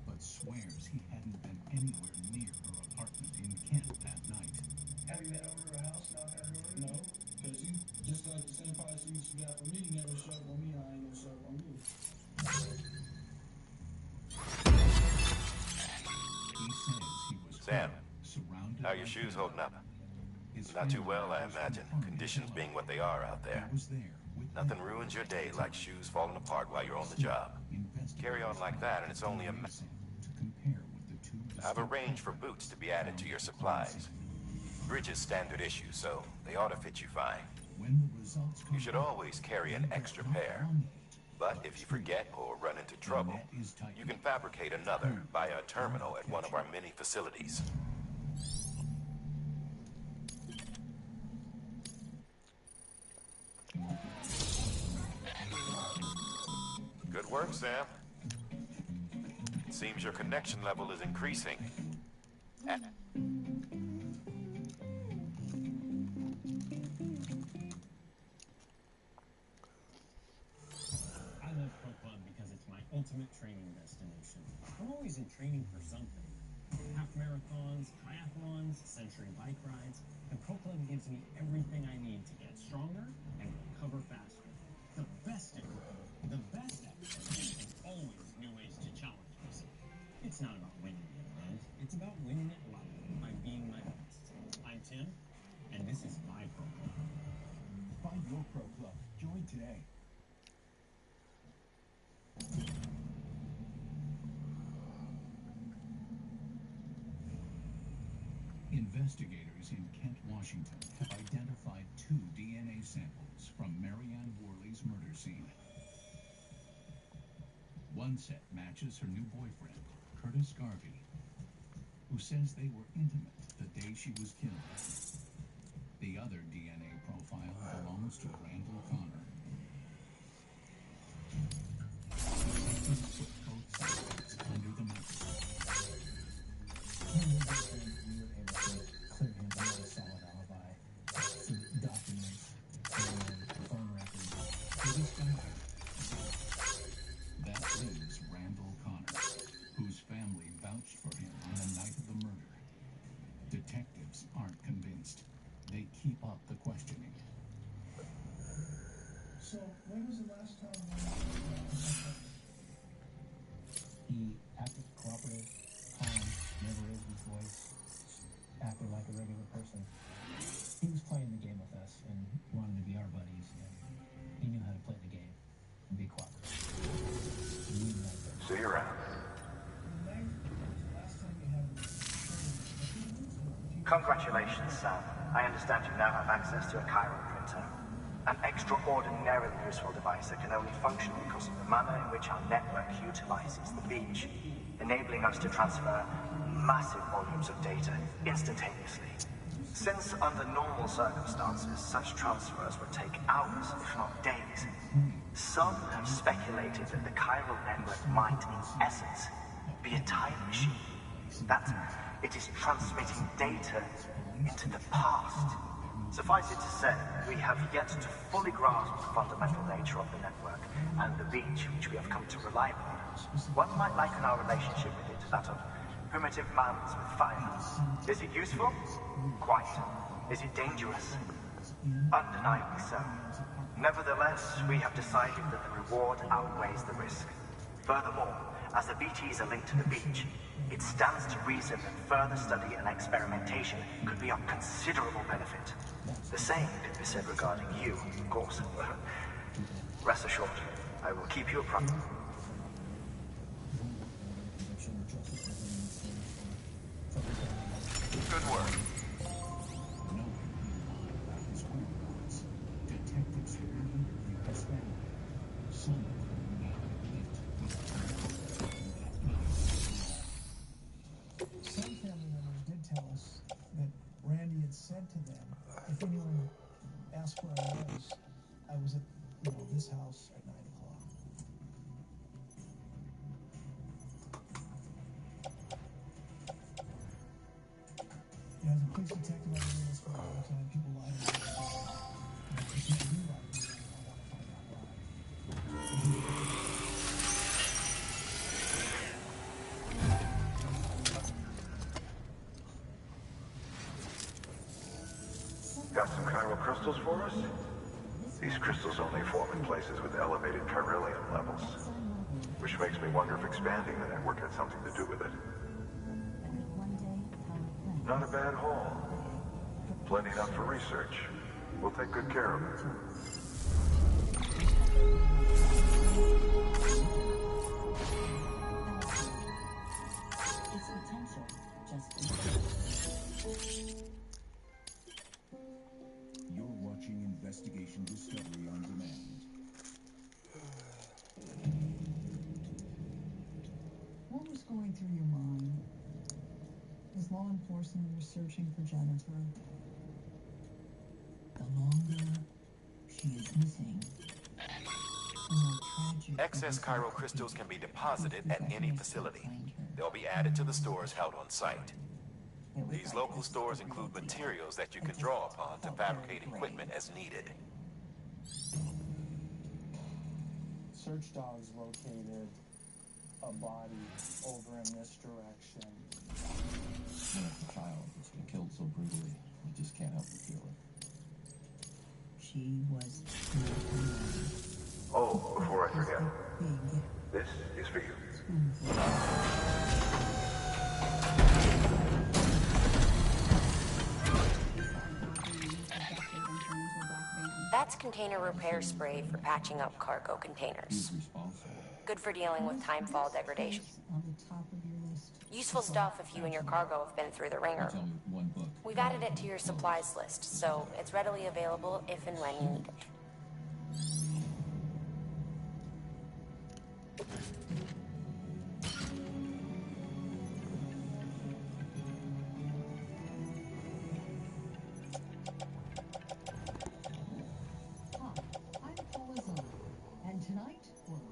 but swears he hadn't been anywhere near her apartment in Kent that night. Have you been over to her house, knocked at her door? No, because you, just like the same policy you got for me, you never show up on me, I ain't gonna show up on you. Sam, how are your shoes holding up? Not too well, I imagine. Conditions being what they are out there. Nothing ruins your day like shoes falling apart while you're on the job. Carry on like that, and it's only a I've arranged for boots to be added to your supplies. Bridges standard issue, so they ought to fit you fine. You should always carry an extra pair. But if you forget or run into trouble, you can fabricate another via a terminal at one of our many facilities. Good work, Sam. It seems your connection level is increasing. I love Pro Club because it's my ultimate training destination. I'm always in training for something. Half marathons, triathlons, century bike rides, and Pro Club gives me everything I need to get stronger and recover faster. The best at the best at and always new ways to challenge myself. It's not about winning the event, it's about winning it life by being my best. I'm Tim, and this is my Pro Club. Find your Pro Club. Join today. Investigators in Kent, Washington have identified 2 DNA samples from Marianne Worley's murder scene. One set matches her new boyfriend, Curtis Garvey, who says they were intimate the day she was killed. The other DNA profile belongs to Randall Connor. Detectives put both suspects under the microscope. We were able to clear him from a solid alibi, some documents, and phone records. Curtis Garvey. That leaves Randall Connor, whose family vouched for him on the night of the murder. Detectives aren't convinced. They keep up the questioning. So, when was the last time He acted cooperative, calm, never raised his voice, acted like a regular person. He was playing the game with us and wanted to be our buddies, and he knew how to play the game and be cooperative. See you around. Congratulations, Sam. I understand you now have access to a chiral printer. An extraordinarily useful device that can only function because of the manner in which our network utilizes the beach, enabling us to transfer massive volumes of data instantaneously. Since under normal circumstances, such transfers would take hours, if not days, some have speculated that the chiral network might, in essence, be a time machine. That it is transmitting data into the past. Suffice it to say, we have yet to fully grasp the fundamental nature of the network and the beach which we have come to rely upon. One might liken our relationship with it to that of primitive mans with fire. Is it useful? Quite. Is it dangerous? Undeniably so. Nevertheless, we have decided that the reward outweighs the risk. Furthermore, as the BTs are linked to the beach, it stands to reason that further study and experimentation could be of considerable benefit. The same could be said regarding you, of course. Rest assured, I will keep you apprised. Good work. Detectives were interviewing his family. Some of them now lived Some family members did tell us that Randy had said to them, if anyone asked where I was at, this house at 9 o'clock. As a police detective, I've been doing this for a long time. People lie to me. If you do lie to me, I want to find out why. Got some chiral crystals for us? These crystals only form in places with elevated chiralium levels, which makes me wonder if expanding the network had something to do with it. Not a bad haul. Plenty enough for research. We'll take good care of it. Its potential just You're watching Investigation Discovery on Demand. What was going through your mind as law enforcement was searching for Jennifer? The longer she is missing, the more tragic. Excess chiral crystals can be deposited at any facility. They'll be added to the stores held on site. These local stores include materials that you can draw upon to fabricate equipment as needed. Search dogs located a body over in this direction. When it's a child that's been killed so brutally, you just can't help but feel it. She was. Oh, before I forget, this is for you. That's container repair spray for patching up cargo containers. Good for dealing with timefall degradation. Useful stuff if you and your cargo have been through the ringer. We've added it to your supplies list, so it's readily available if and when you need it.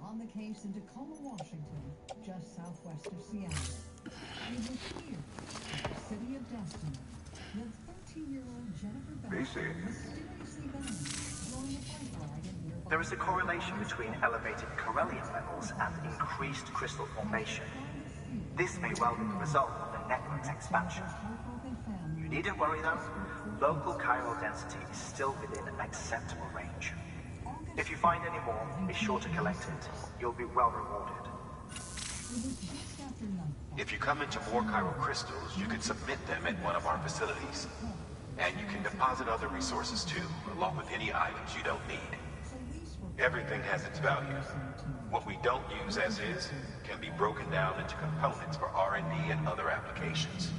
On the case in Tacoma, Washington, just southwest of Seattle. It was here, in the city of Destiny, that 13-year-old Jennifer Baxter mysteriously vanished, throwing a pipe ride in nearby. There is a correlation between elevated corellium levels and increased crystal formation. This may well be the result of the network's expansion. You needn't worry though. Local chiral density is still within acceptable range. If you find any more, be sure to collect it. You'll be well rewarded. If you come into more chiral crystals, you can submit them at one of our facilities. And you can deposit other resources too, along with any items you don't need. Everything has its value. What we don't use as is can be broken down into components for R&D and other applications.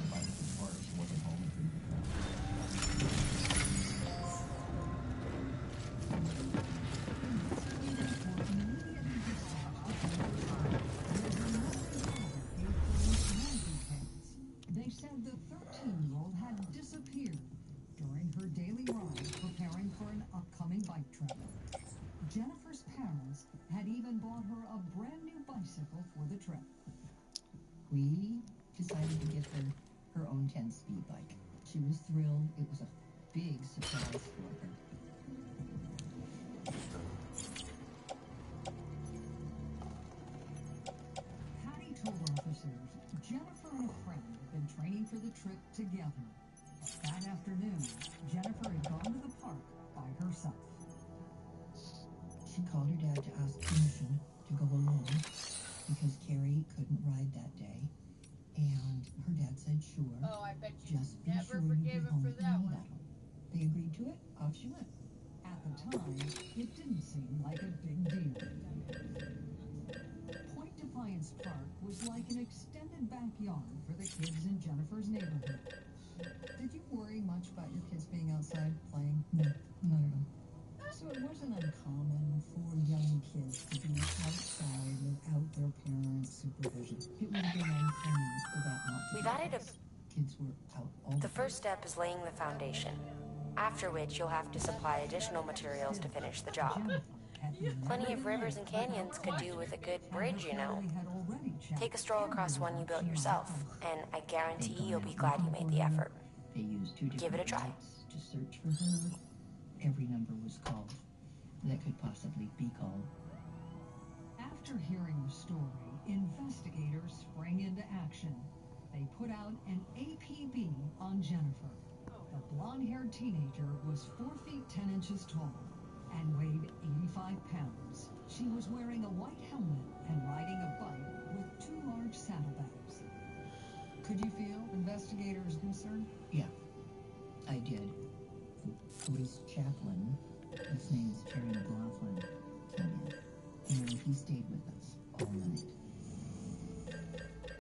Jennifer's parents had even bought her a brand new bicycle for the trip. We decided to get her her own 10-speed bike. She was thrilled. It was a big surprise for her. Patty told officers Jennifer and a friend had been training for the trip together. That afternoon, Jennifer had gone to the park by herself. She called her dad to ask permission to go alone because Carrie couldn't ride that day. And her dad said, sure. Oh, I bet you just be never sure forgave you him for that one. They agreed to it. Off she went. At the time, it didn't seem like a big deal. Point Defiance Park was like an extended backyard for the kids in Jennifer's neighborhood. Did you worry much about your kids being outside playing? No, not at all. So it wasn't uncommon for young kids to be outside without their parents' supervision. It would have been uncommon for that not to We've be added because kids were out all The first step is laying the foundation, after which you'll have to supply additional materials to finish the job. Plenty of rivers and canyons could do with a good bridge, you know. Take a stroll across one you built yourself, and I guarantee you'll be glad you made the effort. They used 2 different Give it a try. lights to search for her. Every number was called that could possibly be called. After hearing the story, investigators sprang into action. They put out an APB on Jennifer. The blonde-haired teenager was 4 feet 10 inches tall and weighed 85 pounds. She was wearing a white helmet and riding a bike with 2 large saddlebags. Could you feel investigators' concern? Yeah. I did. Police chaplain, his name's Terry McLaughlin, came in. And he stayed with us all night.